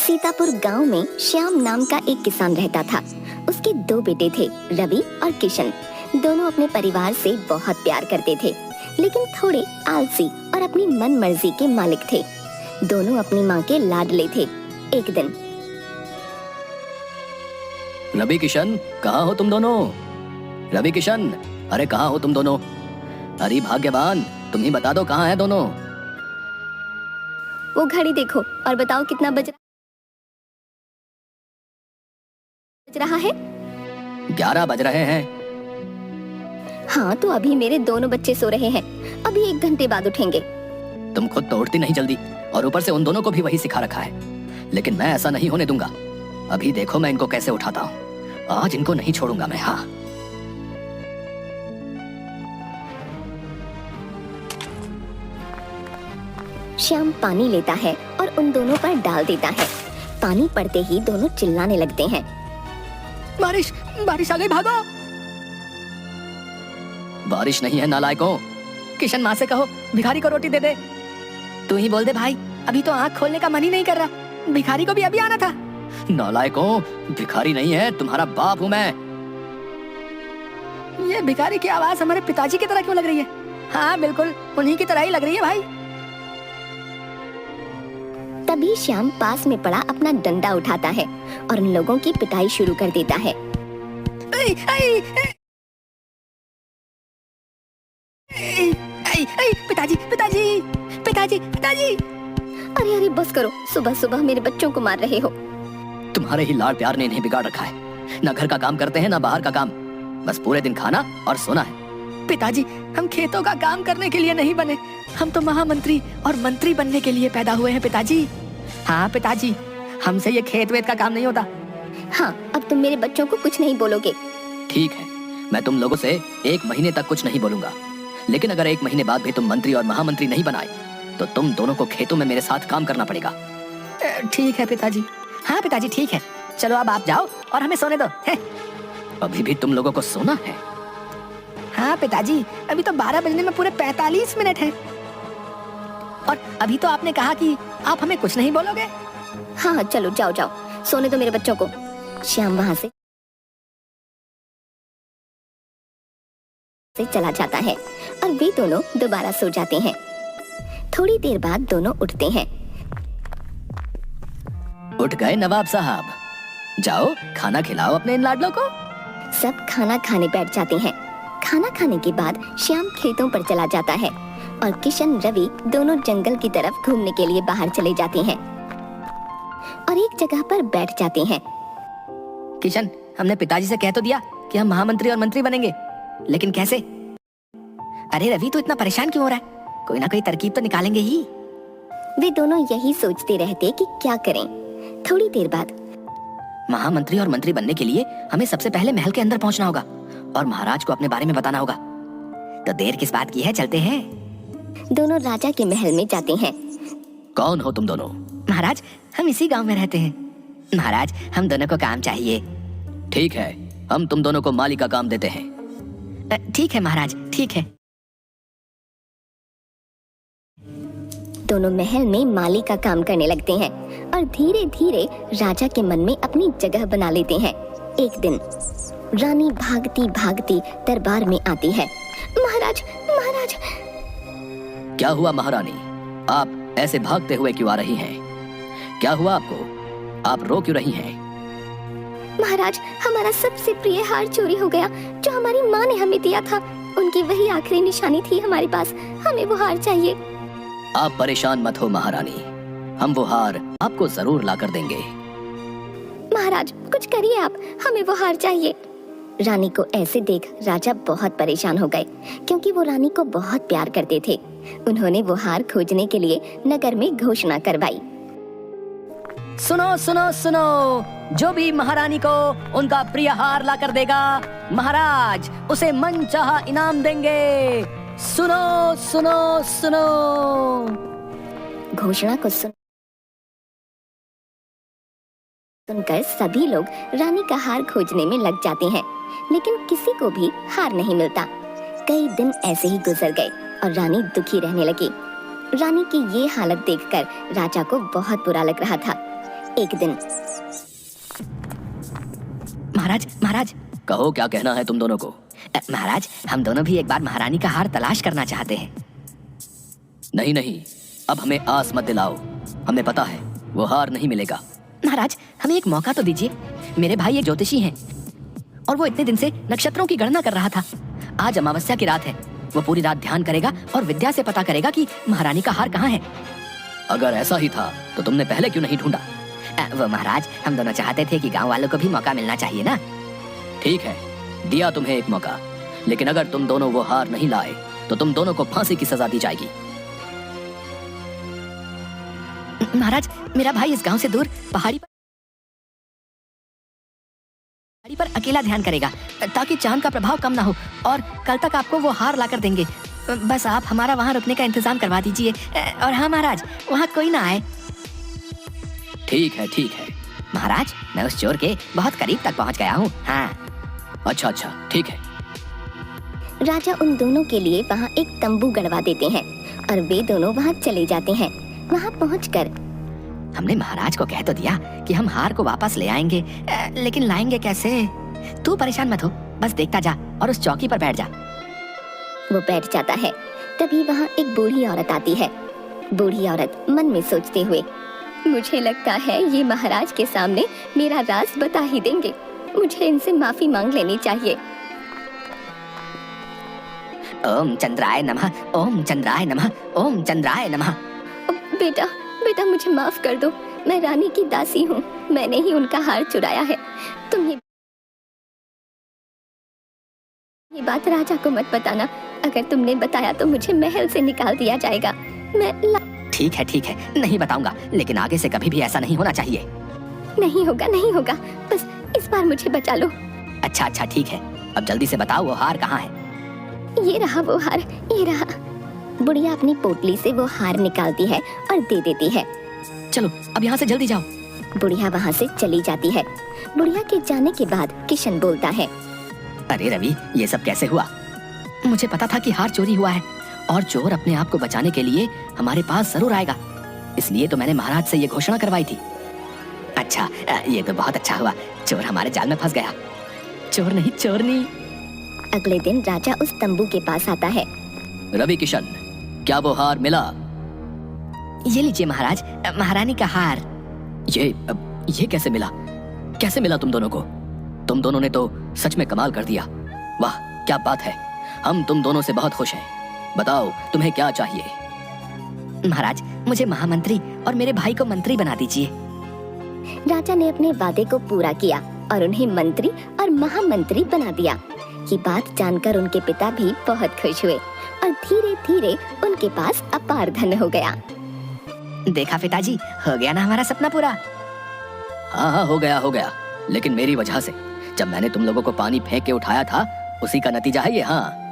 सीतापुर गांव में श्याम नाम का एक किसान रहता था। उसके दो बेटे थे, रवि और किशन। दोनों अपने परिवार से बहुत प्यार करते थे, लेकिन थोड़े आलसी और अपनी मन मर्जी के मालिक थे। दोनों अपनी माँ के लाडले थे। एक दिन, रवि किशन, कहाँ हो तुम दोनों? रवि किशन, अरे कहाँ हो तुम दोनों? अरे भाग्यवान, तुम ही बता दो कहाँ है दोनों? वो घड़ी देखो और बताओ कितना बज रहा है? 11 बज रहे हैं। हाँ, तो अभी मेरे दोनों बच्चे सो रहे हैं। अभी 1 घंटे बाद उठेंगे। तुम खुद तो उठती नहीं जल्दी, और ऊपर से उन दोनों को भी वही सिखा रखा है। लेकिन मैं ऐसा नहीं होने दूंगा। अभी देखो मैं इनको कैसे उठाता हूँ। आज इनको नहीं छोड़ूंगा मैं। हाँ, श्याम पानी लेता है और उन दोनों पर डाल देता है। पानी पड़ते ही दोनों चिल्लाने लगते हैं। बारिश, बारिश आ गई, भागो! बारिश नहीं है नालायकों। किशन, माँ से कहो भिखारी को रोटी दे दे। तू ही बोल दे भाई, अभी तो आँख खोलने का मन ही नहीं कर रहा। भिखारी को भी अभी आना था। नालायकों, भिखारी नहीं है, तुम्हारा बाप हूँ मैं। ये भिखारी की आवाज हमारे पिताजी की तरह क्यों लग रही है? हाँ बिल्कुल, उन्हीं की तरह ही लग रही है भाई। तभी श्याम पास में पड़ा अपना डंडा उठाता है और उन लोगों की पिटाई शुरू कर देता है। ऐ, ऐ, ऐ, ऐ, ऐ, पिताजी पिताजी पिताजी पिताजी। अरे अरे बस करो, सुबह सुबह मेरे बच्चों को मार रहे हो। तुम्हारे ही लाड़ प्यार ने इन्हें बिगाड़ रखा है। ना घर का काम करते हैं ना बाहर का काम, बस पूरे दिन खाना और सोना है। पिताजी, हम खेतों का काम करने के लिए नहीं बने, हम तो महामंत्री और मंत्री बनने के लिए पैदा हुए हैं पिताजी। हाँ पिताजी, हमसे ये खेत वेत का काम नहीं होता। हाँ, अब तुम मेरे बच्चों को कुछ नहीं बोलोगे। ठीक है, मैं तुम लोगों से 1 महीने तक कुछ नहीं बोलूंगा। लेकिन अगर 1 महीने बाद भी तुम मंत्री और महामंत्री नहीं बनाए तो तुम दोनों को खेतों में मेरे साथ काम करना पड़ेगा। ठीक है पिताजी। हाँ पिताजी ठीक है, चलो अब आप जाओ और हमें सोने दो। है? अभी भी तुम लोगों को सोना है? हाँ पिताजी, अभी तो 12 बजने में पूरे 45 मिनट हैं। और अभी तो आपने कहा कि आप हमें कुछ नहीं बोलोगे। हाँ चलो जाओ जाओ, सोने दो मेरे बच्चों को। श्याम वहाँ से चला जाता है और वे दोनों दोबारा सो जाते हैं। थोड़ी देर बाद दोनों उठते हैं। उठ गए नवाब साहब? जाओ खाना खिलाओ अपने इन लाडलों को। सब खाना खाने बैठ जाते हैं। खाना खाने के बाद श्याम खेतों पर चला जाता है और किशन, रवि दोनों जंगल की तरफ घूमने के लिए बाहर चले जाते हैं और एक जगह पर बैठ जाते हैं। किशन, हमने पिताजी से कह तो दिया कि हम महामंत्री और मंत्री बनेंगे, लेकिन कैसे? अरे रवि, तू इतना परेशान क्यों हो रहा है? कोई ना कोई तरकीब तो निकालेंगे ही। वे दोनों यही सोचते रहते कि क्या करें। थोड़ी देर बाद, महामंत्री और मंत्री बनने के लिए हमें सबसे पहले महल के अंदर पहुंचना होगा और महाराज को अपने बारे में बताना होगा। तो देर किस बात की है, चलते हैं। दोनों राजा के महल में जाते हैं। कौन हो तुम दोनों? महाराज, हम इसी गांव में रहते हैं। महाराज, हम दोनों को काम चाहिए। ठीक है, हम तुम दोनों को माली का काम देते हैं। ठीक है महाराज, ठीक है। दोनों महल में माली का काम करने लगते हैं और धीरे धीरे राजा के मन में अपनी जगह बना लेते हैं। एक दिन रानी भागती भागती दरबार में आती है। महाराज, महाराज। क्या हुआ महारानी? आप ऐसे भागते हुए क्यों आ रही हैं? क्या हुआ आपको? आप रो क्यों रही हैं? महाराज, हमारा सबसे प्रिय हार चोरी हो गया, जो हमारी माँ ने हमें दिया था। उनकी वही आखिरी निशानी थी हमारे पास। हमें वो हार चाहिए। आप परेशान मत हो महारानी, हम वो हार आपको जरूर ला कर देंगे। महाराज, कुछ करिए आप, हमें वो हार चाहिए। रानी को ऐसे देख राजा बहुत परेशान हो गए, क्योंकि वो रानी को बहुत प्यार करते थे। उन्होंने वो हार खोजने के लिए नगर में घोषणा करवाई। सुनो सुनो सुनो, जो भी महारानी को उनका प्रिय हार ला कर देगा, महाराज उसे मनचाहा इनाम देंगे। सुनो सुनो सुनो। घोषणा को सुनकर सभी लोग रानी का हार खोजने में लग जाते हैं, लेकिन किसी को भी हार नहीं मिलता। कई दिन ऐसे ही गुजर गए और रानी दुखी रहने लगी। रानी की ये हालत देखकर राजा को बहुत बुरा लग रहा था। एक दिन। महाराज महाराज कहो क्या कहना है तुम दोनों को? महाराज, हम दोनों भी एक बार महारानी का हार तलाश करना चाहते हैं। नहीं नहीं, अब हमें आस मत दिलाओ। हमें पता है वो हार नहीं मिलेगा। महाराज, हमें एक मौका तो दीजिए। मेरे भाई एक ज्योतिषी हैं और वो इतने दिन से नक्षत्रों की गणना कर रहा था। आज अमावस्या की रात है, वो पूरी रात ध्यान करेगा और विद्या से पता करेगा कि महारानी का हार कहाँ है। अगर ऐसा ही था तो तुमने पहले क्यों नहीं ढूंढा? वो महाराज, हम दोनों चाहते थे कि गांव वालों को भी मौका मिलना चाहिए ना। ठीक है, दिया तुम्हें एक मौका, लेकिन अगर तुम दोनों वो हार नहीं लाए तो तुम दोनों को फांसी की सजा दी जाएगी। महाराज, मेरा भाई इस गांव से दूर पहाड़ी पर अकेला ध्यान करेगा ताकि चांद का प्रभाव कम ना हो, और कल तक आपको वो हार लाकर देंगे। बस आप हमारा वहाँ रुकने का इंतजाम करवा दीजिए। और हाँ महाराज, वहाँ कोई ना आए। ठीक है ठीक है। महाराज, मैं उस चोर के बहुत करीब तक पहुँच गया हूँ। हाँ। अच्छा अच्छा, ठीक है। राजा उन दोनों के लिए वहाँ एक तंबू गड़वा देते हैं और वे दोनों वहाँ चले जाते हैं। वहाँ पहुंचकर हमने महाराज को कह तो दिया कि हम हार को वापस ले आएंगे, लेकिन लाएंगे कैसे? तू परेशान मत हो, बस देखता जा और उस चौकी पर बैठ जा। वो बैठ जाता है। तभी वहाँ एक बूढ़ी औरत आती है। बूढ़ी औरत मन में सोचते हुए, मुझे लगता है ये महाराज के सामने मेरा राज बता ही देंगे। मुझे इनसे माफी मांग लेनी चाहिए। ओम चंद्राय नमः, ओम चंद्राय नमः, ओम चंद्राय नमः। बेटा बेटा, मुझे माफ कर दो। मैं रानी की दासी हूँ। मैंने ही उनका हार चुराया है। तुम ये बात राजा को मत बताना। अगर तुमने बताया तो मुझे महल से निकाल दिया जाएगा। ठीक है, नहीं बताऊंगा, लेकिन आगे से कभी भी ऐसा नहीं होना चाहिए। नहीं होगा। बस इस बार मुझे बचा लो। अच्छा ठीक है, अब जल्दी से बताओ वो हार कहाँ है? ये रहा वो हार, ये रहा। बुढ़िया अपनी पोटली से वो हार निकालती है और दे देती है। चलो अब यहाँ से जल्दी जाओ। बुढ़िया वहाँ से चली जाती है। बुढ़िया के जाने के बाद किशन बोलता है, अरे रवि, ये सब कैसे हुआ? मुझे पता था कि हार चोरी हुआ है और चोर अपने आप को बचाने के लिए हमारे पास जरूर आएगा, इसलिए तो मैंने महाराज से ये घोषणा करवाई थी। अच्छा, ये तो बहुत अच्छा हुआ, चोर हमारे जाल में फंस गया। चोर नहीं, चोरनी। अगले दिन राजा उस तंबू के पास आता है। रवि किशन, क्या वो हार मिला? ये लीजिए महाराज, महारानी का हार। ये कैसे मिला? कैसे मिला तुम दोनों को? तुम दोनों ने तो सच में कमाल कर दिया। वाह, क्या बात है। हम तुम दोनों से बहुत खुश हैं। बताओ तुम्हें क्या चाहिए? महाराज, मुझे महामंत्री और मेरे भाई को मंत्री बना दीजिए। राजा ने अपने वादे को पूरा किया और उन्हें मंत्री और महामंत्री बना दिया। ये बात जानकर उनके पिता भी बहुत खुश हुए और धीरे धीरे उनके पास अपार धन हो गया। देखा पिताजी, हो गया ना हमारा सपना पूरा। हाँ, हो गया, लेकिन मेरी वजह से। जब मैंने तुम लोगों को पानी फेंक के उठाया था, उसी का नतीजा है ये। हाँ।